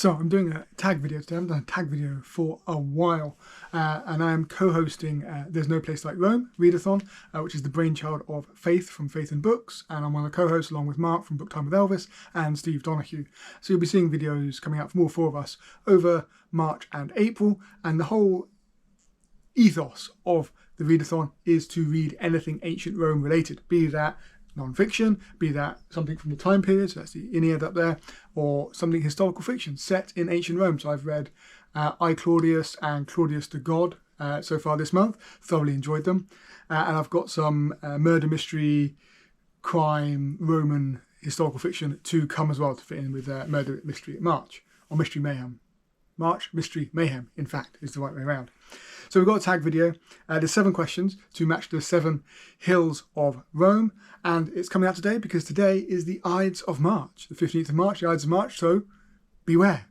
So I'm doing a tag video today. I haven't done a tag video for a while, and I am co-hosting There's No Place Like Rome, Readathon, which is the brainchild of Faith from Faith and Books, and I'm one of the co-hosts along with Mark from Book Time with Elvis and Steve Donahue. So you'll be seeing videos coming out from all four of us over March and April, and the whole ethos of the Readathon is to read anything ancient Rome related, be that non-fiction, be that something from the time period, so that's the Aeneid up there, or something historical fiction set in ancient Rome. So I've read I, Claudius and Claudius the God so far this month, thoroughly enjoyed them. And I've got some murder mystery, crime, Roman historical fiction to come as well to fit in with murder mystery March, or mystery mayhem. March, mystery mayhem, in fact, is the right way around. So we've got a tag video. There's 7 questions to match the 7 hills of Rome, and it's coming out today because today is the Ides of March, the 15th of March, the Ides of March, so beware.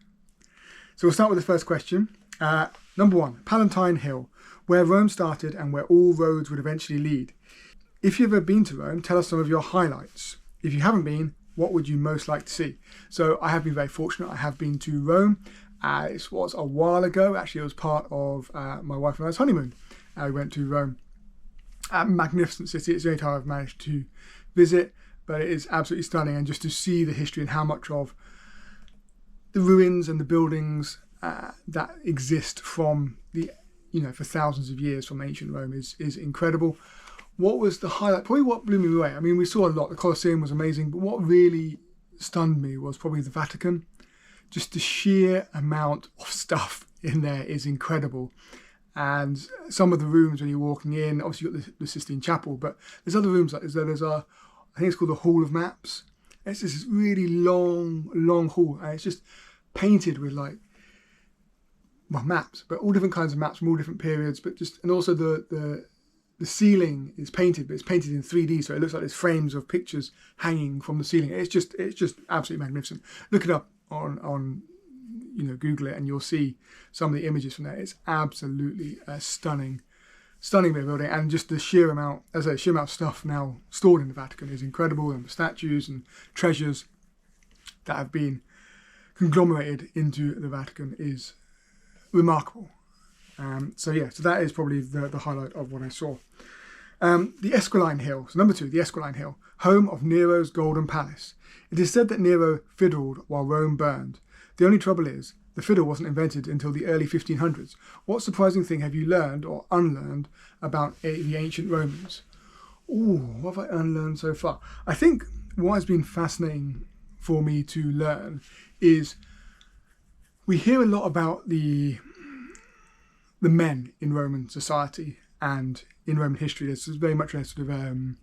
So we'll start with the first question. Number 1, Palentine Hill, where Rome started and where all roads would eventually lead. If you've ever been to Rome, tell us some of your highlights. If you haven't been, what would you most like to see? So I have been very fortunate. I have been to Rome. It was a while ago. Actually, it was part of my wife and I's honeymoon. We went to Rome. Magnificent city. It's the only time I've managed to visit, but it is absolutely stunning. And just to see the history and how much of the ruins and the buildings that exist from the, for thousands of years from ancient Rome is incredible. What was the highlight? Probably what blew me away. I mean, we saw a lot. The Colosseum was amazing, but what really stunned me was probably the Vatican. Just the sheer amount of stuff in there is incredible. And some of the rooms when you're walking in, obviously you've got the Sistine Chapel, but there's other rooms like there's I think it's called the Hall of Maps. It's this really long hall, and it's just painted with maps, but all different kinds of maps from all different periods, and also the ceiling is painted, but it's painted in 3D, so it looks like there's frames of pictures hanging from the ceiling. It's just absolutely magnificent. Look it up on Google it, and you'll see some of the images from there. It's absolutely a stunning bit of building, and just the sheer amount of stuff now stored in the Vatican is incredible, and statues and treasures that have been conglomerated into the Vatican is remarkable. So that is probably the highlight of what I saw. The Esquiline Hill. So number 2, the Esquiline Hill, home of Nero's Golden Palace. It is said that Nero fiddled while Rome burned. The only trouble is, the fiddle wasn't invented until the early 1500s. What surprising thing have you learned or unlearned about the ancient Romans? Ooh, what have I unlearned so far? I think what has been fascinating for me to learn is we hear a lot about the men in Roman society and in Roman history. There's very much a sort of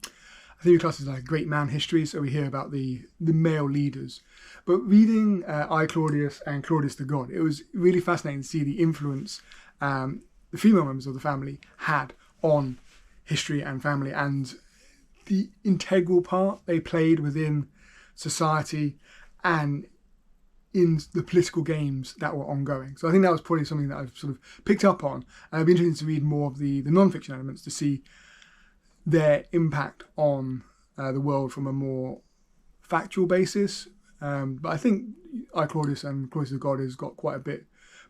I think we class it as like great man history, so we hear about the male leaders. But reading I, Claudius and Claudius the God, it was really fascinating to see the influence the female members of the family had on history and family, and the integral part they played within society and in the political games that were ongoing. So I think that was probably something that I've sort of picked up on, and I'd be interested to read more of the non-fiction elements to see their impact on the world from a more factual basis. But I think I, Claudius and Claudius the God has got quite a bit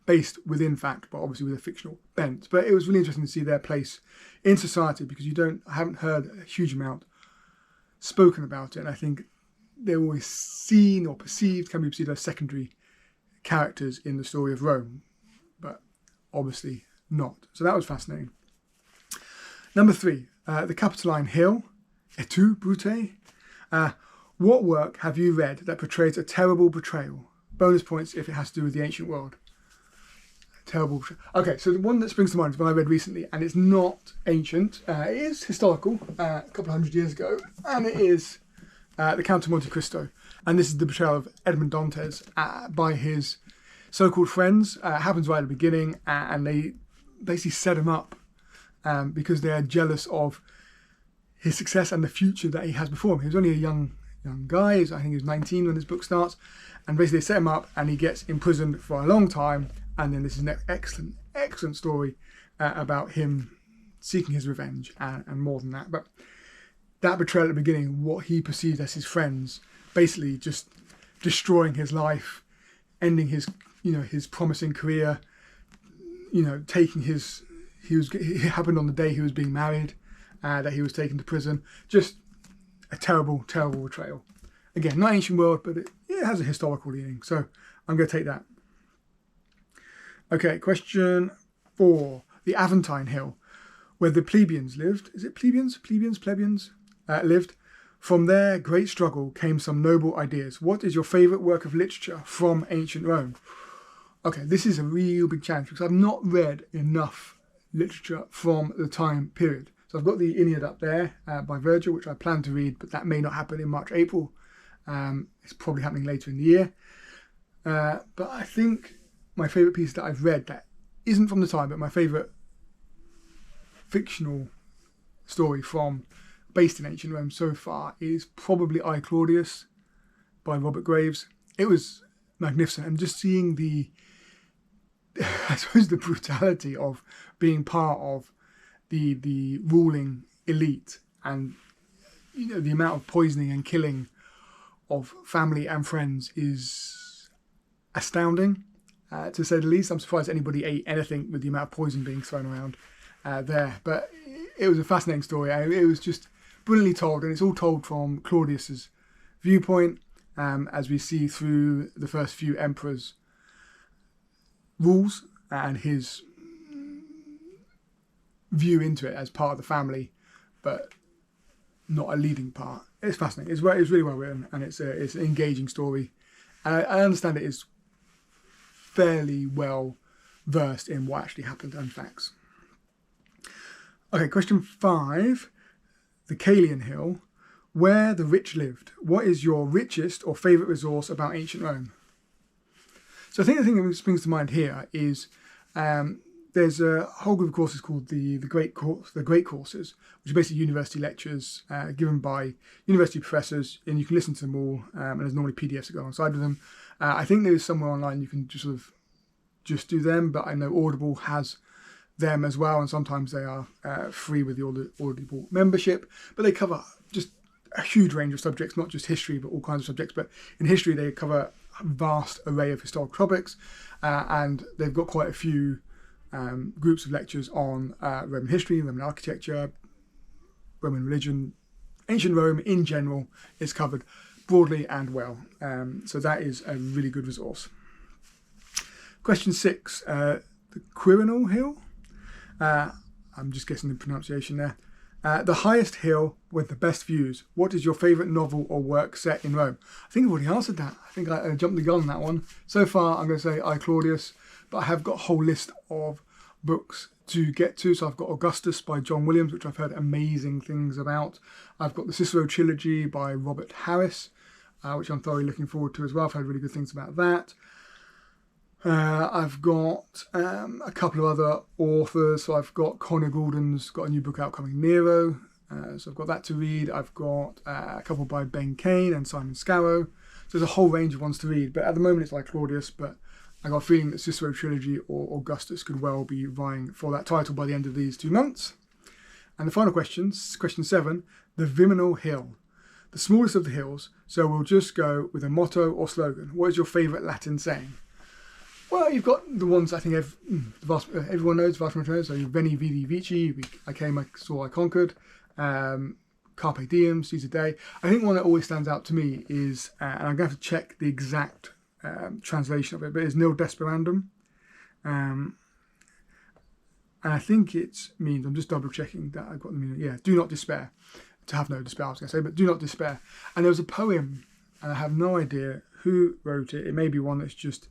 based within fact, but obviously with a fictional bent. But it was really interesting to see their place in society, because I haven't heard a huge amount spoken about it. And I think they're always seen or can be perceived as secondary characters in the story of Rome, but obviously not. So that was fascinating. Number 3, the Capitaline Hill, Et tu, Brute? What work have you read that portrays a terrible betrayal? Bonus points if it has to do with the ancient world. Terrible betrayal. Okay, so the one that springs to mind is one I read recently, and it's not ancient. It is historical, a couple of hundred years ago, and it is the Count of Monte Cristo. And this is the betrayal of Edmond Dantes by his so-called friends. It happens right at the beginning, and they basically set him up because they are jealous of his success and the future that he has before him. He was only a young guy. I think he was 19 when this book starts, and basically they set him up, and he gets imprisoned for a long time. And then this is an excellent story about him seeking his revenge and more than that. But that betrayal at the beginning, what he perceived as his friends, basically just destroying his life, ending his, his promising career, taking it happened on the day he was being married, that he was taken to prison. Just a terrible, terrible betrayal. Again, not ancient world, but it has a historical leaning. So I'm going to take that. Okay, question 4. The Aventine Hill, where the plebeians lived. Is it plebeians? Plebeians lived. From their great struggle came some noble ideas. What is your favourite work of literature from ancient Rome? Okay, this is a real big challenge because I've not read enough literature from the time period. So I've got the Aeneid up there by Virgil, which I plan to read, but that may not happen in March, April. It's probably happening later in the year. But I think my favourite piece that I've read that isn't from the time, but my favourite fictional story based in ancient Rome so far is probably I, Claudius by Robert Graves. It was magnificent, and just seeing I suppose the brutality of being part of the ruling elite, and the amount of poisoning and killing of family and friends is astounding, to say the least. I'm surprised anybody ate anything with the amount of poison being thrown around there. But it was a fascinating story. It was just brilliantly told, and it's all told from Claudius's viewpoint, as we see through the first few emperors' rules and his view into it as part of the family, but not a leading part. It's fascinating. It's really well written, and it's an engaging story. And I understand it is fairly well versed in what actually happened and facts. Okay, question 5. The Kalen Hill, where the rich lived. What is your richest or favourite resource about ancient Rome? So I think the thing that springs to mind here is there's a whole group of courses called the Great Courses, which are basically university lectures given by university professors, and you can listen to them all, and there's normally PDFs that go alongside with them. I think there's somewhere online you can just do them, but I know Audible has them as well, and sometimes they are free with the Audible membership, but they cover just a huge range of subjects, not just history, but all kinds of subjects. But in history, they cover a vast array of historical topics, and they've got quite a few groups of lectures on Roman history, Roman architecture, Roman religion. Ancient Rome in general is covered broadly and well, so that is a really good resource. Question 6, the Quirinal Hill. I'm just guessing the pronunciation there. The highest hill with the best views. What is your favourite novel or work set in Rome? I think I've already answered that. I think I jumped the gun on that one. So far, I'm going to say I, Claudius, but I have got a whole list of books to get to. So I've got Augustus by John Williams, which I've heard amazing things about. I've got the Cicero trilogy by Robert Harris, which I'm thoroughly looking forward to as well. I've heard really good things about that. I've got a couple of other authors. So I've got Connor Goulden's got a new book out coming, Nero. So I've got that to read. I've got a couple by Ben Kane and Simon Scarrow. So there's a whole range of ones to read. But at the moment it's like Claudius, but I got a feeling that Cicero trilogy or Augustus could well be vying for that title by the end of these 2 months. And the final question 7, the Viminal Hill. The smallest of the hills, so we'll just go with a motto or slogan. What is your favourite Latin saying? Well, you've got the ones I think everyone knows, vast majority knows. So Veni, Vidi, Vici, I came, I saw, I conquered. Carpe diem, seize a day. I think one that always stands out to me is, and I'm going to have to check the exact translation of it, but it's Nil Desperandum. And I think it means, I'm just double checking that I've got the meaning. Yeah, do not despair. To have no despair, I was going to say, but do not despair. And there was a poem, and I have no idea who wrote it. It may be one that's just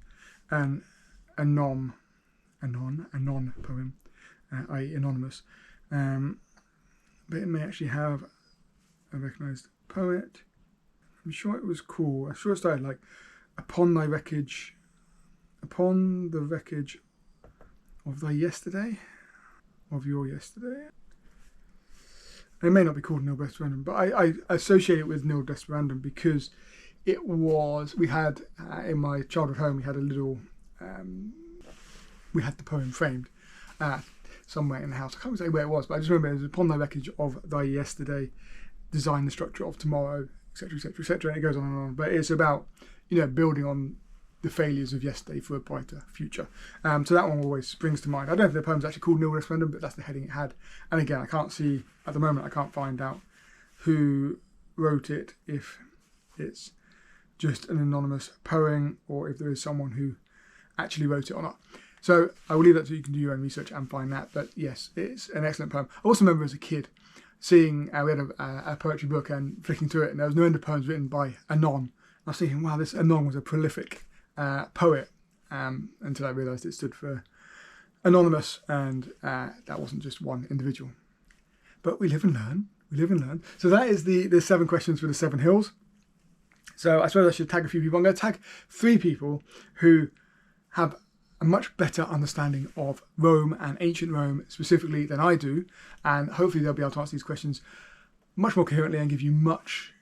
a non poem, i.e. anonymous, but it may actually have a recognised poet. I'm sure it was cool. I'm sure it started like, upon the wreckage of thy yesterday, of your yesterday. It may not be called Nil Desperandum, but I associate it with Nil Desperandum because it was, we had, in my childhood home, we had a little, we had the poem framed somewhere in the house. I can't say where it was, but I just remember it was upon thy wreckage of thy yesterday, design the structure of tomorrow, etc., etc., etc., and it goes on and on. But it's about, building on the failures of yesterday for a brighter future. So that one always springs to mind. I don't know if the poem's actually called Nil Resplendent, but that's the heading it had. And again, I can't see, at the moment, I can't find out who wrote it, if it's just an anonymous poem or if there is someone who actually wrote it or not. So I will leave that so you can do your own research and find that. But yes, it's an excellent poem. I also remember as a kid seeing, we had a poetry book and flicking through it, and there was no end of poems written by Anon. I was thinking, wow, this Anon was a prolific poet, until I realised it stood for anonymous, and that wasn't just one individual. But we live and learn. We live and learn. So that is the 7 questions for the 7 hills. So I suppose I should tag a few people. I'm going to tag 3 people who have a much better understanding of Rome and ancient Rome specifically than I do, and hopefully they'll be able to answer these questions much more coherently and give you much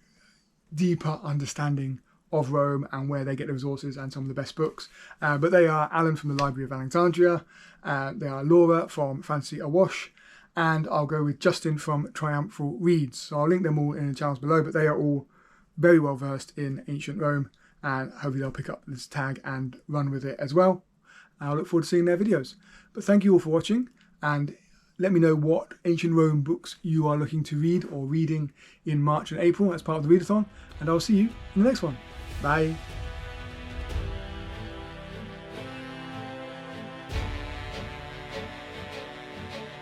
deeper understanding of Rome and where they get the resources and some of the best books. But they are Alan from the Library of Alexandria, they are Laura from Fancy Awash, and I'll go with Justin from Triumphal Reads. So I'll link them all in the channels below, but they are all very well versed in ancient Rome, and hopefully they'll pick up this tag and run with it as well. I look forward to seeing their videos. But thank you all for watching, and let me know what ancient Rome books you are looking to read or reading in March and April as part of the Readathon, and I'll see you in the next one. Bye.